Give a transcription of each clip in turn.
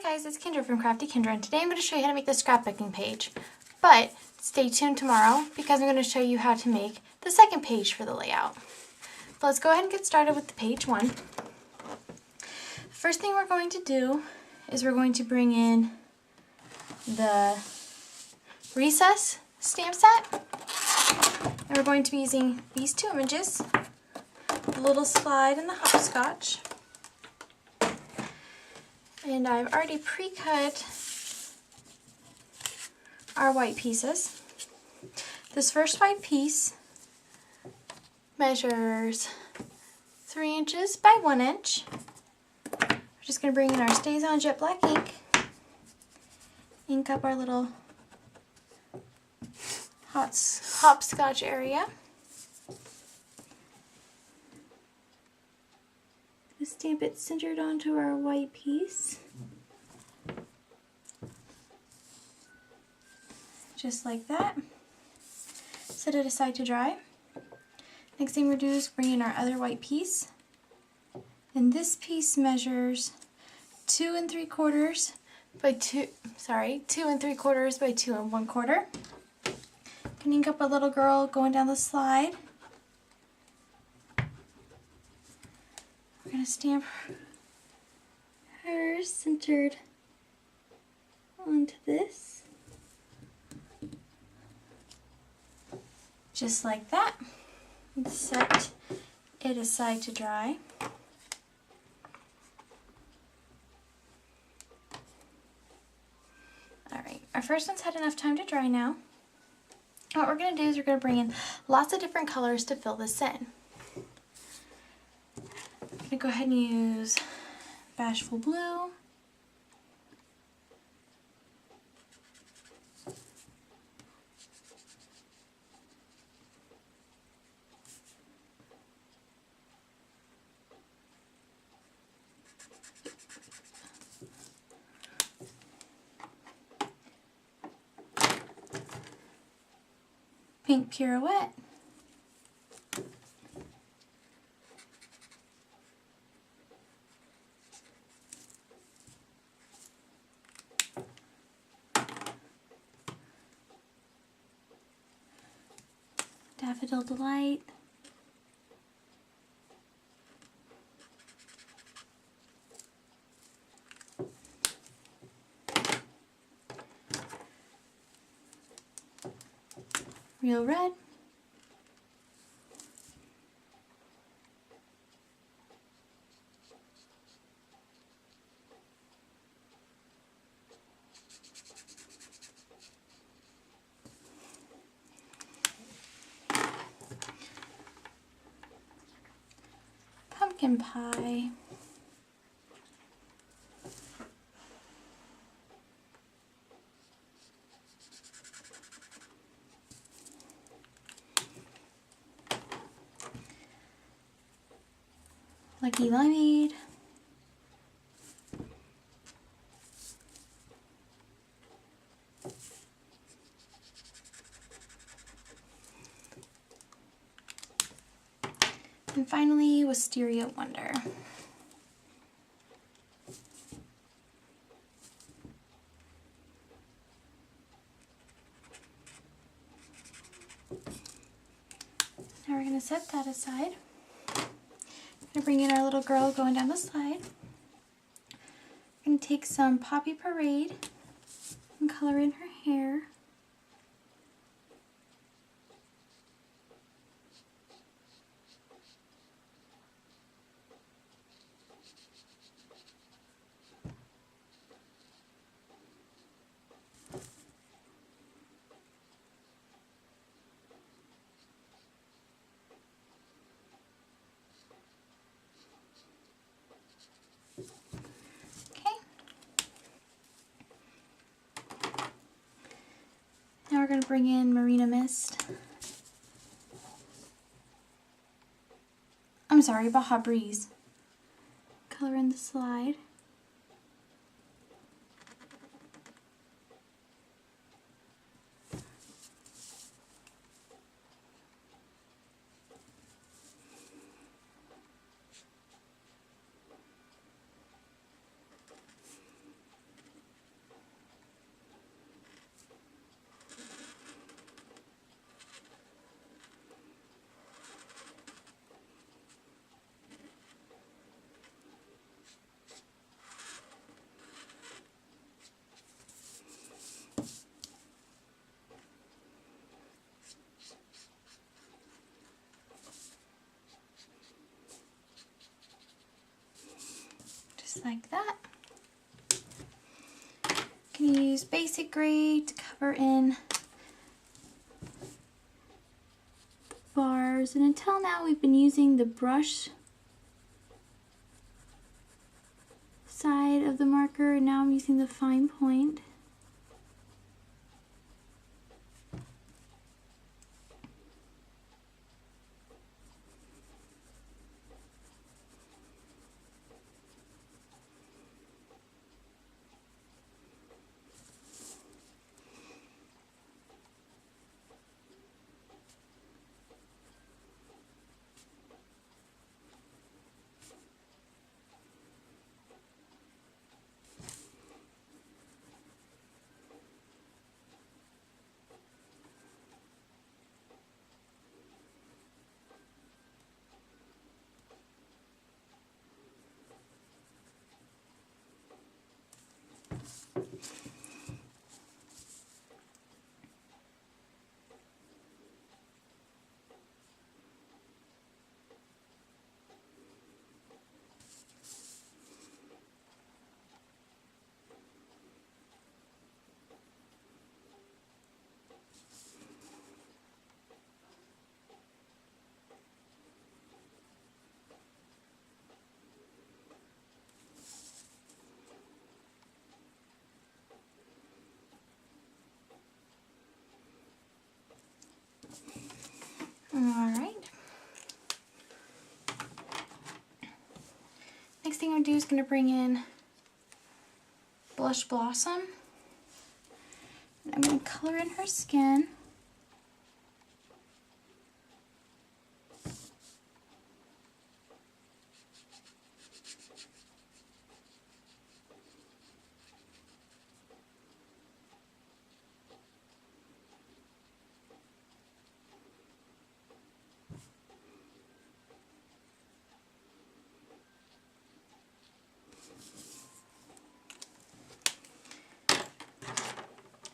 guys, it's Kendra from Crafty Kendra, and today I'm going to show you how to make the scrapbooking page. But stay tuned tomorrow because I'm going to show you how to make the second page for the layout. So let's go ahead and get started with the page one. First thing we're going to do is we're going to bring in the recess stamp set. And we're going to be using these two images, the little slide and the hopscotch. And I've already pre-cut our white pieces. This first white piece measures 3 inches by 1 inch. We're just going to bring in our Stays On Jet Black ink, ink up our little hopscotch area. Stamp it centered onto our white piece. Just like that. Set it aside to dry. Next thing we're going to do is bring in our other white piece. And this piece measures 2 3/4 by 2 3/4 by 2 1/4. Can ink up a little girl going down the slide. We're going to stamp her centered onto this. Just like that. And set it aside to dry. Alright, our first one's had enough time to dry now. What we're going to do is we're going to bring in lots of different colors to fill this in. I'm going to go ahead and use Bashful Blue, Pink Pirouette, Daffodil Delight, Real Red, Pumpkin Pie, Lucky Lemonade, and finally Wisteria Wonder. Now we're going to set that aside. We're going to bring in our little girl going down the slide. We're going to take some Poppy Parade and color in her hair. Now we're going to bring in Marina Mist. I'm sorry, Baja Breeze. Color in the slide. just like that. Can use basic gray to cover in bars, and until now we've been using the brush side of the marker, and now I'm using the fine point. Alright. Next thing I'm going to do is going to bring in Blush Blossom. I'm going to color in her skin.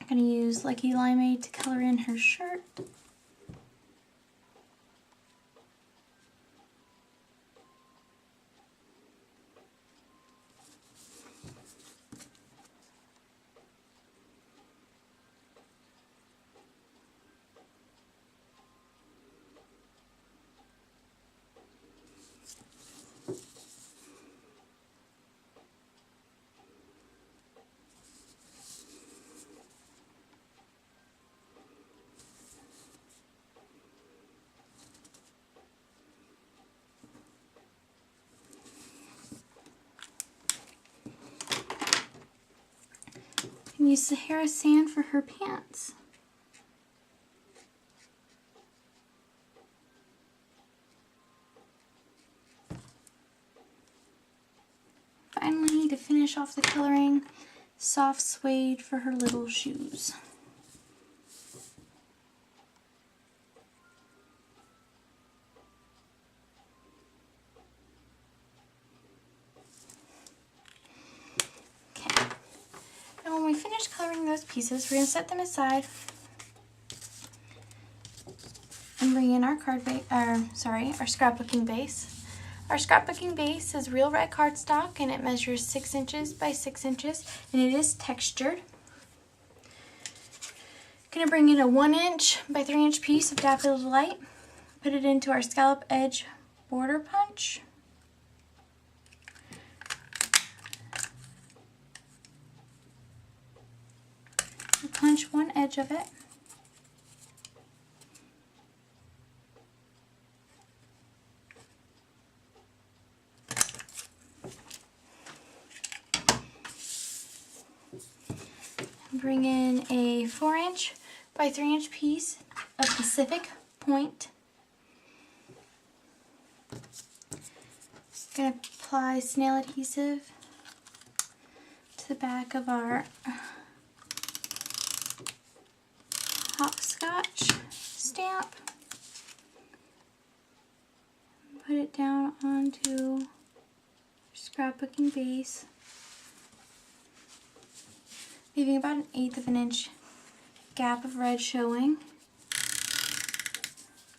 I'm going to use Lucky Limeade to color in her shirt. And use Sahara Sand for her pants. Finally, to finish off the coloring, soft suede for her little shoes. When we finish coloring those pieces, we're going to set them aside and bring in our our scrapbooking base. Our scrapbooking base is real red cardstock, and it measures 6 inches by 6 inches, and it is textured. Going to bring in a 1 inch by 3 inch piece of Daffodil Delight, put it into our scallop edge border punch. Punch one edge of it. Bring in a 4 inch by 3 inch piece of Pacific Point. Going to apply snail adhesive to the back of our hopscotch stamp. Put it down onto scrapbooking base, leaving about 1/8 of an inch gap of red showing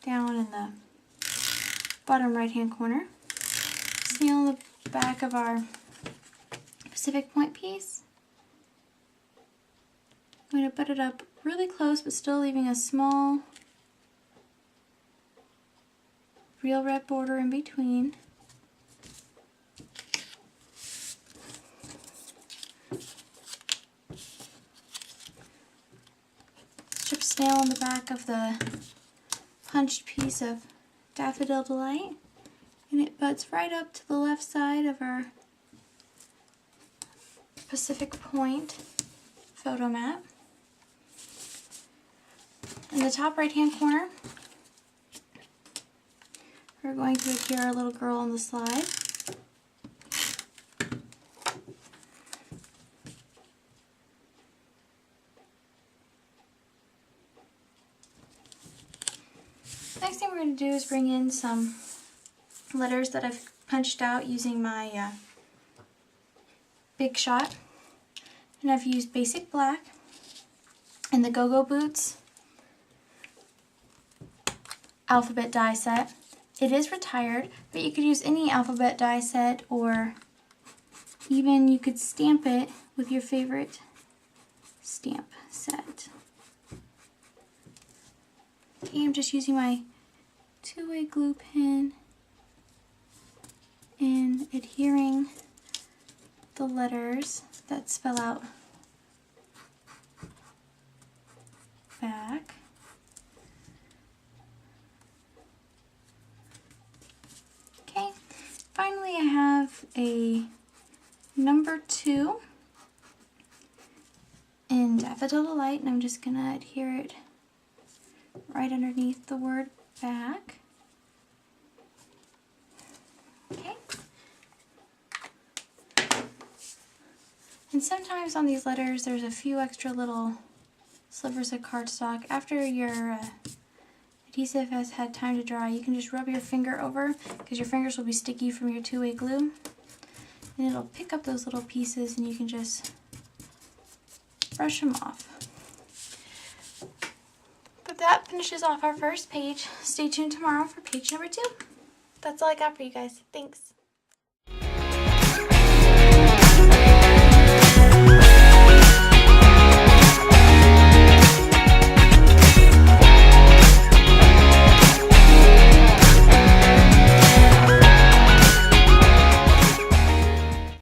down in the bottom right hand corner. Snail the back of our Pacific point piece. I'm going to put it up really close, but still leaving a small real red border in between. Strip snail on the back of the punched piece of Daffodil Delight, and it butts right up to the left side of our Pacific Point photo mat. In the top right hand corner, we're going to adhere our little girl on the slide. Next thing we're going to do is bring in some letters that I've punched out using my Big Shot. And I've used Basic Black and the Go-Go Boots alphabet die set. It is retired, but you could use any alphabet die set, or even you could stamp it with your favorite stamp set. Okay, I'm just using my two-way glue pen and adhering the letters that spell out back. Okay, finally I have a number 2 in Daffodil Delight, and I'm just going to adhere it right underneath the word back. Okay. And sometimes on these letters there's a few extra little slivers of cardstock. After your adhesive has had time to dry, you can just rub your finger over, because your fingers will be sticky from your two-way glue, and it'll pick up those little pieces and you can just brush them off. But that finishes off our first page. Stay tuned tomorrow for page number 2. That's all I got for you guys. Thanks.